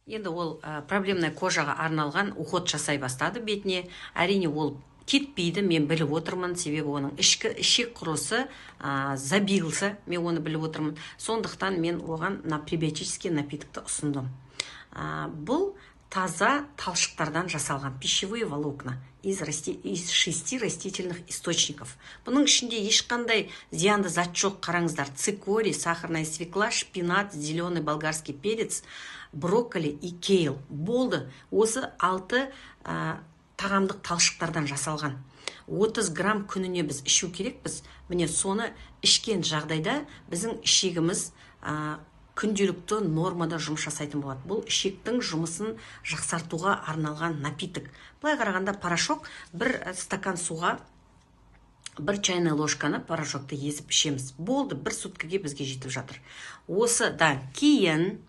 Енді ол проблемный кожаға арналған уход жасай бастады бетіне. Әрине ол кетпейді, мен біліп отырмын, себебі оның ішек құрысы забился, мен оны біліп отырмын. Сондықтан мен оған пребиотический напитокты ұсындым. Бұл таза талшықтардан жасалған пищевые волокна из 6 растительных источников. Бұның ішінде ешқандай зиянды зат жоқ. Қараңыздар: цикорий, сахарная свекла, шпинат, зеленый болгарский перец, брокколи и кейл. Болды. Осы 6 тағамдық талшықтардан жасалған. 30 грамм күніне біз ішу керекпіз. Міне соны ішкен жағдайда біздің ішегіміз күнделікті нормада жұмыс жасайтын болады. Бұл ішектің жұмысын жақсартуға арналған напиток. Былай қарағанда порошок, бір стакан суға 1 чайная ложканы порошокты езіп ішеміз. Болды, 1 суткіге бізге жетіп жатыр. Осыдан кейін